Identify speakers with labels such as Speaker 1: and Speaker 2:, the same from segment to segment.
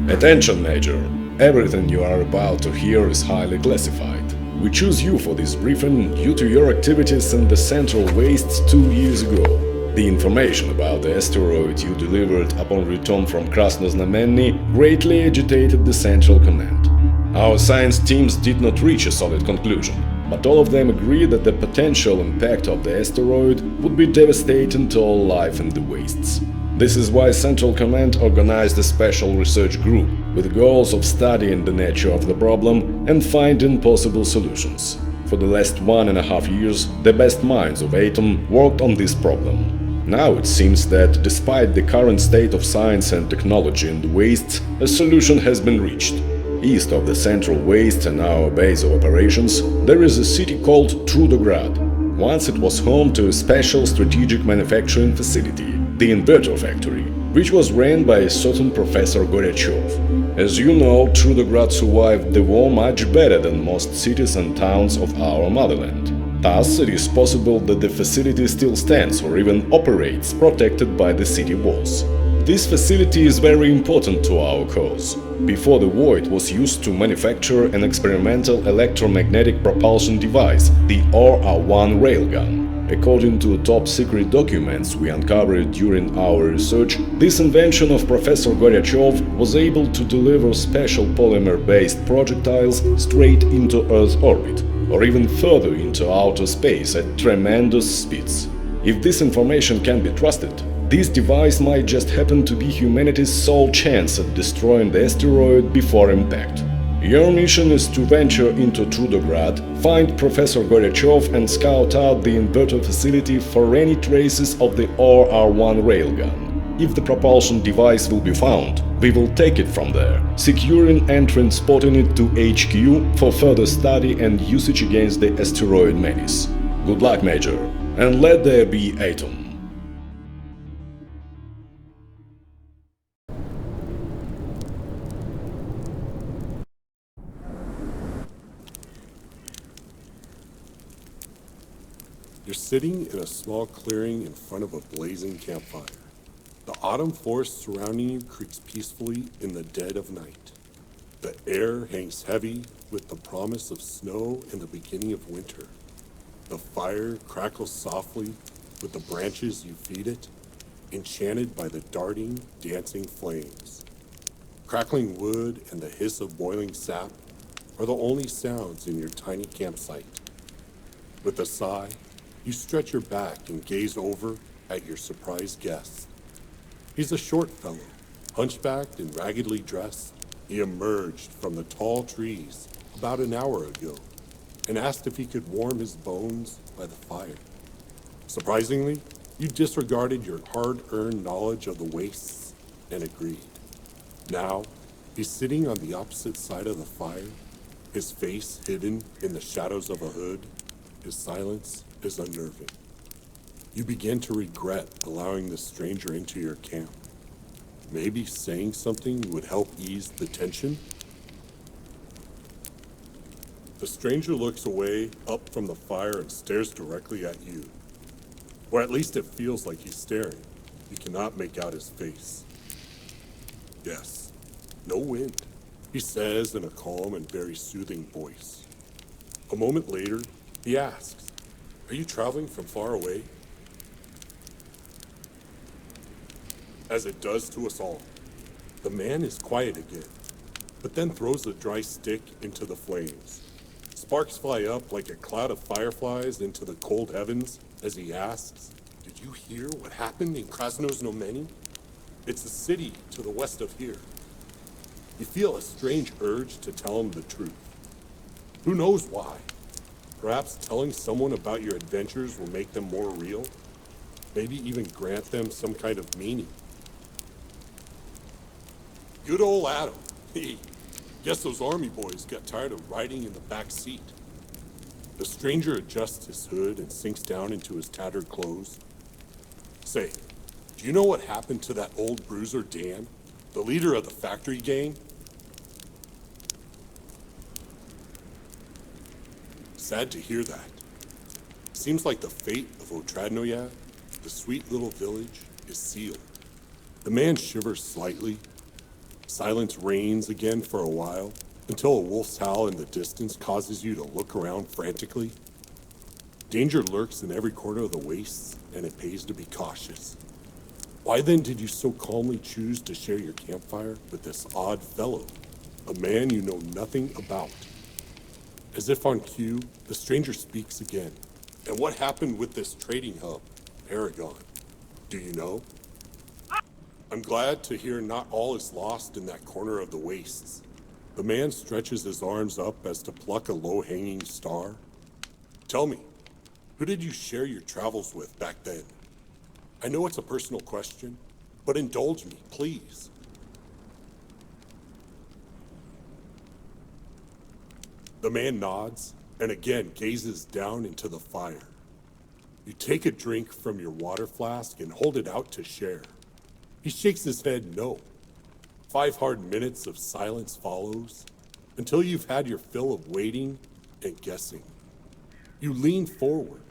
Speaker 1: Attention, Major. Everything you are about to hear is highly classified. We choose you for this briefing due to your activities in the Central Wastes 2 years ago. The information about the asteroid you delivered upon return from Krasnoznamenny greatly agitated the Central Command. Our science teams did not reach a solid conclusion, but all of them agree that the potential impact of the asteroid would be devastating to all life in the wastes. This is why Central Command organized a special research group with goals of studying the nature of the problem and finding possible solutions. For the last 1.5 years, the best minds of Atom worked on this problem. Now it seems that, despite the current state of science and technology in the wastes, a solution has been reached. East of the Central Waste and our base of operations, there is a city called Trudograd. Once it was home to a special strategic manufacturing facility, the Inverter Factory, which was ran by a certain Professor Goryachov. As you know, Trudograd survived the war much better than most cities and towns of our motherland. Thus, it is possible that the facility still stands or even operates protected by the city walls. This facility is very important to our cause. Before the war, it was used to manufacture an experimental electromagnetic propulsion device, the RR-1 railgun. According to top-secret documents we uncovered during our research, this invention of Professor Goryachov was able to deliver special polymer-based projectiles straight into Earth's orbit, or even further into outer space at tremendous speeds. If this information can be trusted, this device might just happen to be humanity's sole chance at destroying the asteroid before impact. Your mission is to venture into Trudograd, find Professor Goryachov and scout out the inverter facility for any traces of the RR-1 railgun. If the propulsion device will be found, we will take it from there, securing and transporting it to HQ for further study and usage against the asteroid menace. Good luck, Major, and let there be Atom.
Speaker 2: You're sitting in a small clearing in front of a blazing campfire. The autumn forest surrounding you creaks peacefully in the dead of night. The air hangs heavy with the promise of snow and the beginning of winter. The fire crackles softly with the branches you feed it, enchanted by the darting, dancing flames. Crackling wood and the hiss of boiling sap are the only sounds in your tiny campsite. With a sigh, you stretch your back and gaze over at your surprised guest. He's a short fellow, hunchbacked and raggedly dressed. He emerged from the tall trees about an hour ago and asked if he could warm his bones by the fire. Surprisingly, you disregarded your hard-earned knowledge of the wastes and agreed. Now, he's sitting on the opposite side of the fire, his face hidden in the shadows of a hood. His silence is unnerving. You begin to regret allowing this stranger into your camp. Maybe saying something would help ease the tension? The stranger looks away up from the fire and stares directly at you. Or at least it feels like he's staring. You cannot make out his face. Yes, no wind, he says in a calm and very soothing voice. A moment later, he asks, "Are you traveling from far away?" As it does to us all. The man is quiet again, but then throws a dry stick into the flames. Sparks fly up like a cloud of fireflies into the cold heavens as he asks, "Did you hear what happened in Krasnoznamenny? It's a city to the west of here." You feel a strange urge to tell him the truth. Who knows why? Perhaps telling someone about your adventures will make them more real. Maybe even grant them some kind of meaning. Good old Adam. Guess those army boys got tired of riding in the back seat. The stranger adjusts his hood and sinks down into his tattered clothes. Say, do you know what happened to that old bruiser Dan, the leader of the factory gang? Sad to hear that. Seems like the fate of Otradnoye, the sweet little village, is sealed. The man shivers slightly. Silence reigns again for a while, until a wolf's howl in the distance causes you to look around frantically. Danger lurks in every corner of the wastes, and it pays to be cautious. Why then did you so calmly choose to share your campfire with this odd fellow, a man you know nothing about? As if on cue, the stranger speaks again. And what happened with this trading hub, Paragon? Do you know? I'm glad to hear not all is lost in that corner of the wastes. The man stretches his arms up as to pluck a low-hanging star. Tell me, who did you share your travels with back then? I know it's a personal question, but indulge me, please. The man nods and again gazes down into the fire. You take a drink from your water flask and hold it out to share. He shakes his head no. 5 hard minutes of silence follows, until you've had your fill of waiting and guessing. You lean forward,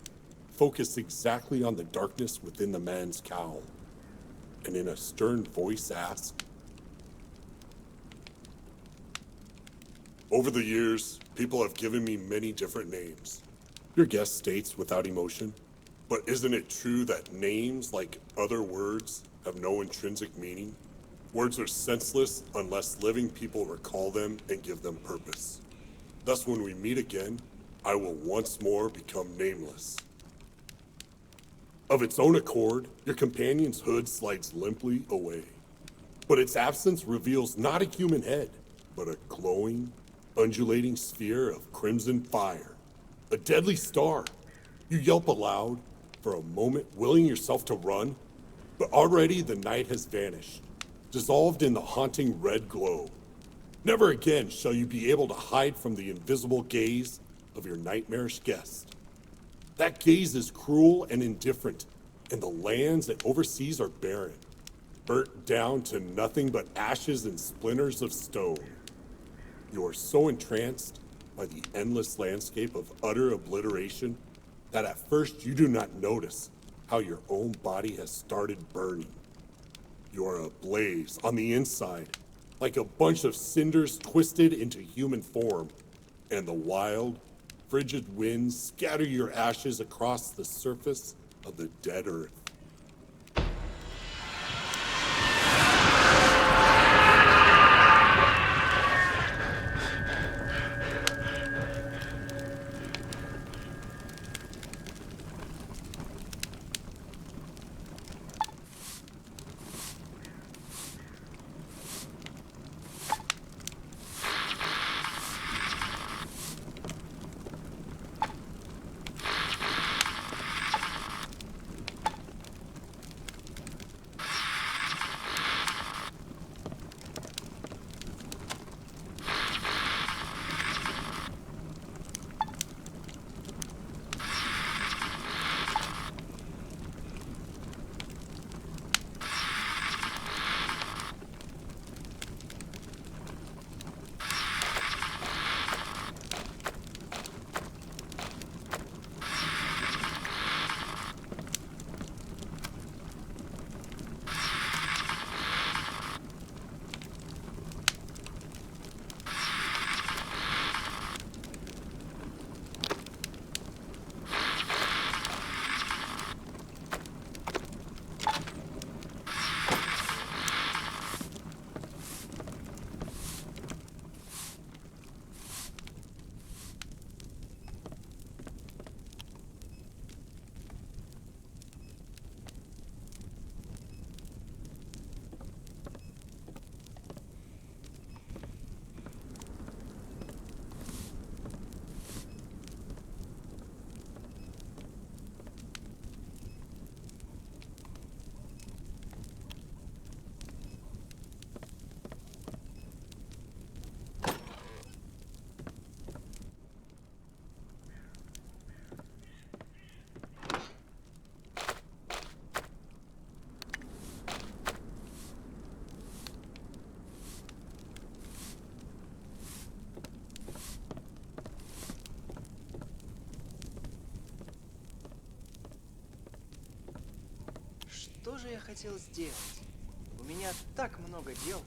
Speaker 2: focus exactly on the darkness within the man's cowl, and in a stern voice ask, "Over the years, people have given me many different names." Your guest states without emotion, "But isn't it true that names, like other words, have no intrinsic meaning? Words are senseless unless living people recall them and give them purpose. Thus, when we meet again, I will once more become nameless." Of its own accord, your companion's hood slides limply away. But its absence reveals not a human head, but a glowing, undulating sphere of crimson fire. A deadly star. You yelp aloud, for a moment willing yourself to run, but already the night has vanished, dissolved in the haunting red glow. Never again shall you be able to hide from the invisible gaze of your nightmarish guest. That gaze is cruel and indifferent, and the lands it oversees are barren, burnt down to nothing but ashes and splinters of stone. You are so entranced by the endless landscape of utter obliteration that at first you do not notice how your own body has started burning. You are ablaze on the inside, like a bunch of cinders twisted into human form, and the wild, frigid winds scatter your ashes across the surface of the dead earth.
Speaker 3: Что же я хотел сделать? У меня так много дел.